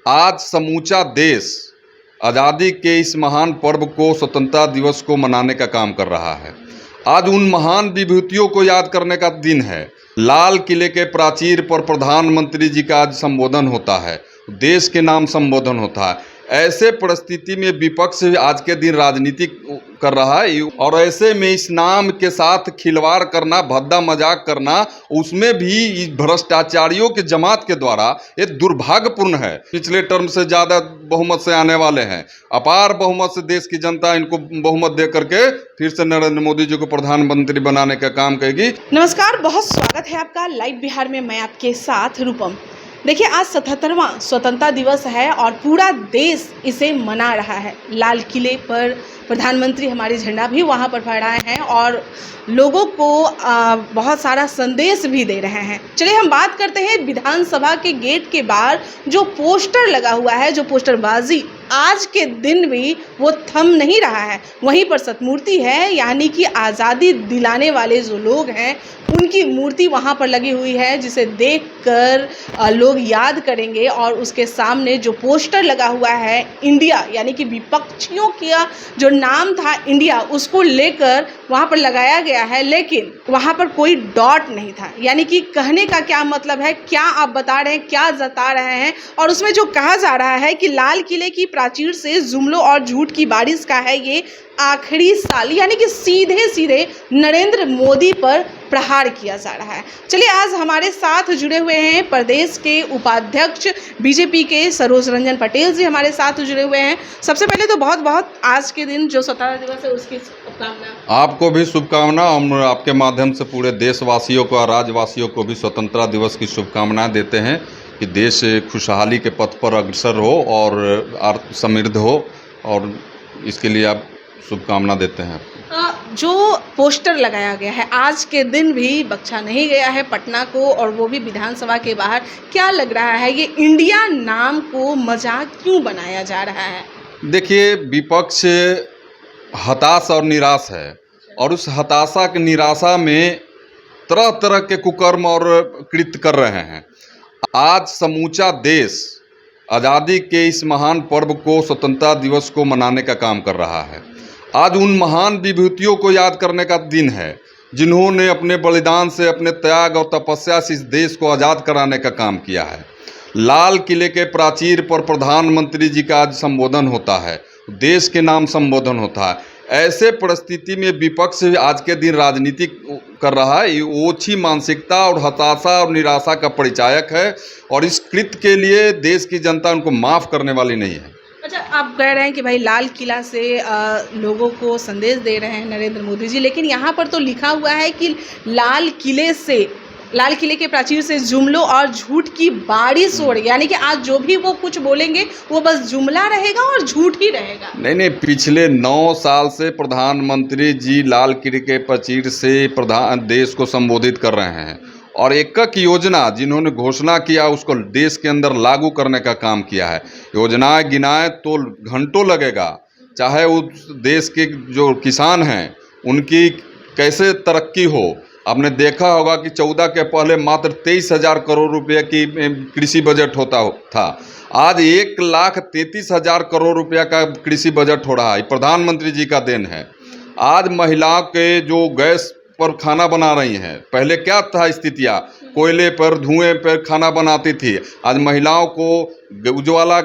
आज समूचा देश आज़ादी के इस महान पर्व को, स्वतंत्रता दिवस को मनाने का काम कर रहा है। आज उन महान विभूतियों को याद करने का दिन है। लाल किले के प्राचीर पर प्रधानमंत्री जी का आज संबोधन होता है, देश के नाम संबोधन होता है। ऐसे परिस्थिति में विपक्ष आज के दिन राजनीति कर रहा है और ऐसे में इस नाम के साथ खिलवाड़ करना, भद्दा मजाक करना, उसमें भी भ्रष्टाचारियों की जमात के द्वारा ये दुर्भाग्यपूर्ण है। पिछले टर्म से ज़्यादा बहुमत से आने वाले हैं, अपार बहुमत से देश की जनता इनको बहुमत दे करके फिर से नरेंद्र मोदी जी को प्रधानमंत्री बनाने का काम करेगी। नमस्कार, बहुत स्वागत है आपका लाइव बिहार में। मैं आपके साथ रूपम। देखिए, आज 77वां स्वतंत्रता दिवस है और पूरा देश इसे मना रहा है। लाल किले पर प्रधानमंत्री हमारी झंडा भी वहाँ पर फहराए हैं और लोगों को बहुत सारा संदेश भी दे रहे हैं। चलिए हम बात करते हैं विधानसभा के गेट के बाहर जो पोस्टर लगा हुआ है, जो पोस्टरबाजी आज के दिन भी वो थम नहीं रहा है। वहीं पर सतमूर्ति है, यानी कि आज़ादी दिलाने वाले जो लोग हैं उनकी मूर्ति वहाँ पर लगी हुई है, जिसे देखकर लोग याद करेंगे। और उसके सामने जो पोस्टर लगा हुआ है इंडिया, यानी कि विपक्षियों का जो नाम था इंडिया, उसको लेकर वहाँ पर लगाया गया है, लेकिन वहाँ पर कोई डॉट नहीं था। यानी कि कहने का क्या मतलब है, क्या आप बता रहे हैं, क्या जता रहे हैं। और उसमें जो कहा जा रहा है कि लाल किले की प्राचीर से जुमलों और झूठ की बारिश का है ये आखिरी साल, यानी कि सीधे सीधे नरेंद्र मोदी पर प्रहार किया जा रहा है। चलिए, आज हमारे साथ जुड़े हुए हैं प्रदेश के उपाध्यक्ष बीजेपी के सरोज रंजन पटेल जी हमारे साथ जुड़े हुए हैं। सबसे पहले तो बहुत बहुत आज के दिन जो स्वतंत्रता दिवस है उसकी शुभकामना। आपको भी शुभकामना। हम आपके माध्यम से पूरे देशवासियों को और राज्यवासियों को भी स्वतंत्रता दिवस की शुभकामनाएं देते हैं कि देश खुशहाली के पथ पर अग्रसर हो और समृद्ध हो, और इसके लिए आप शुभकामना देते हैं। जो पोस्टर लगाया गया है आज के दिन भी बख्शा नहीं गया है पटना को, और वो भी विधानसभा के बाहर। क्या लग रहा है, ये इंडिया नाम को मजाक क्यों बनाया जा रहा है? देखिए, विपक्ष हताश और निराश है, और उस हताशा की निराशा में तरह तरह के कुकर्म और कृत्य कर रहे हैं। आज समूचा देश आज़ादी के इस महान पर्व को, स्वतंत्रता दिवस को मनाने का काम कर रहा है। आज उन महान विभूतियों को याद करने का दिन है जिन्होंने अपने बलिदान से, अपने त्याग और तपस्या से इस देश को आज़ाद कराने का काम किया है। लाल किले के प्राचीर पर प्रधानमंत्री जी का आज संबोधन होता है, देश के नाम संबोधन होता है। ऐसे परिस्थिति में विपक्ष आज के दिन राजनीति कर रहा है। ये ओछी मानसिकता और हताशा और निराशा का परिचायक है, और इस कृत्य के लिए देश की जनता उनको माफ़ करने वाली नहीं है। अच्छा, आप कह रहे हैं कि भाई लाल किला से लोगों को संदेश दे रहे हैं नरेंद्र मोदी जी, लेकिन यहाँ पर तो लिखा हुआ है कि लाल किले के प्राचीर से जुमलों और झूठ की बारिश हो रही, यानी कि आज जो भी वो कुछ बोलेंगे वो बस जुमला रहेगा और झूठ ही रहेगा। नहीं, पिछले 9 साल से प्रधानमंत्री जी लाल किले के प्राचीर से देश को संबोधित कर रहे हैं, और एक योजना जिन्होंने घोषणा किया उसको देश के अंदर लागू करने का काम किया है। योजनाएं गिनाएं तो घंटों लगेगा। चाहे उस देश के जो किसान हैं उनकी कैसे तरक्की हो। आपने देखा होगा कि 14 के पहले मात्र 23,000 करोड़ रुपए की कृषि बजट होता था। आज 1,33,000 करोड़ रुपया का कृषि बजट हो रहा है। प्रधानमंत्री जी का देन है। आज महिलाओं के जो गैस पर खाना बना रही हैं, पहले क्या था स्थितियाँ, कोयले पर, धुएं पर खाना बनाती थी। आज महिलाओं को उज्ज्वला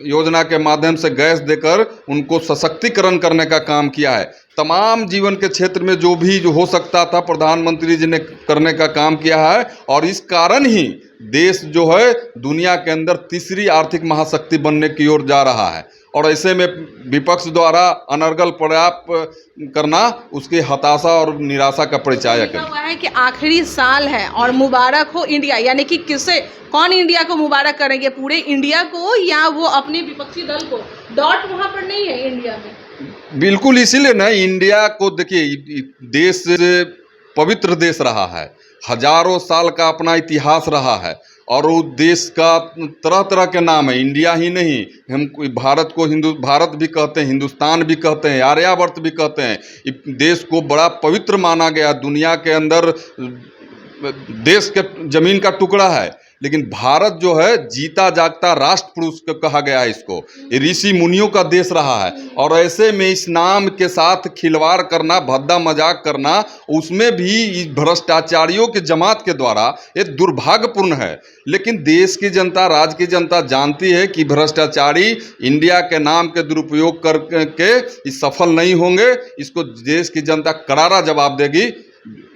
योजना के माध्यम से गैस देकर उनको सशक्तिकरण करने का काम किया है। तमाम जीवन के क्षेत्र में जो हो सकता था प्रधानमंत्री जी ने करने का काम किया है, और इस कारण ही देश जो है दुनिया के अंदर तीसरी आर्थिक महाशक्ति बनने की ओर जा रहा है। और ऐसे में विपक्ष द्वारा अनर्गल प्रयास करना उसकी हताशा और निराशा का परिचायक है कि आखिरी साल है और मुबारक हो इंडिया, यानी कि कौन इंडिया को मुबारक करेंगे, पूरे इंडिया को या वो अपने विपक्षी दल को? डॉट वहाँ पर नहीं है इंडिया में। बिल्कुल, इसीलिए ना इंडिया को देखिए, देश पवित्र देश रहा है, हजारों साल का अपना इतिहास रहा है, और वो देश का तरह तरह के नाम है। इंडिया ही नहीं, हम भारत को भारत भी कहते हैं, हिंदुस्तान भी कहते हैं, आर्यावर्त भी कहते हैं। इस देश को बड़ा पवित्र माना गया। दुनिया के अंदर देश के जमीन का टुकड़ा है, लेकिन भारत जो है जीता जागता राष्ट्र पुरुष कहा गया है इसको। ये ऋषि मुनियों का देश रहा है और ऐसे में इस नाम के साथ खिलवाड़ करना, भद्दा मजाक करना, उसमें भी भ्रष्टाचारियों के जमात के द्वारा ये दुर्भाग्यपूर्ण है। लेकिन देश की जनता, राज्य की जनता जानती है कि भ्रष्टाचारी इंडिया के नाम के दुरुपयोग करके इस सफल नहीं होंगे। इसको देश की जनता करारा जवाब देगी,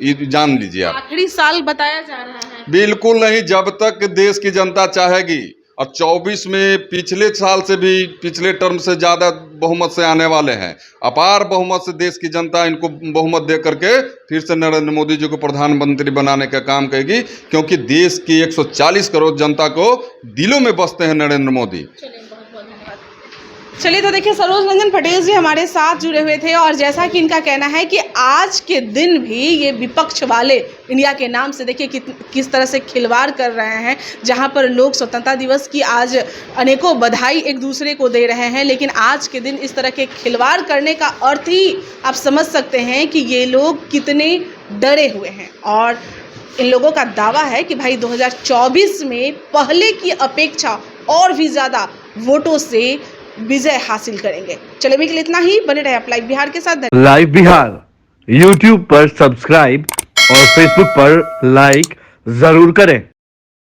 ये जान लीजिए आप। आखिरी साल बताया जा रहा है। बिल्कुल नहीं, जब तक देश की जनता चाहेगी। और 24 में पिछले साल से भी, पिछले टर्म से ज़्यादा बहुमत से आने वाले हैं। अपार बहुमत से देश की जनता इनको बहुमत दे करके फिर से नरेंद्र मोदी जी को प्रधानमंत्री बनाने का काम करेगी, क्योंकि देश की 140 करोड़ जनता को दिलों में बसते हैं नरेंद्र मोदी। चलिए, तो देखिए सरोज रंजन पटेल जी हमारे साथ जुड़े हुए थे और जैसा कि इनका कहना है कि आज के दिन भी ये विपक्ष वाले इंडिया के नाम से देखिए किस तरह से खिलवाड़ कर रहे हैं, जहां पर लोग स्वतंत्रता दिवस की आज अनेकों बधाई एक दूसरे को दे रहे हैं, लेकिन आज के दिन इस तरह के खिलवाड़ करने का अर्थ ही आप समझ सकते हैं कि ये लोग कितने डरे हुए हैं। और इन लोगों का दावा है कि भाई 2024 में पहले की अपेक्षा और भी ज़्यादा वोटों से विजय हासिल करेंगे। चलिए, अभी के लिए इतना ही। बने रहे आप लाइव बिहार के साथ। लाइव बिहार यूट्यूब पर सब्सक्राइब और फेसबुक पर लाइक जरूर करें।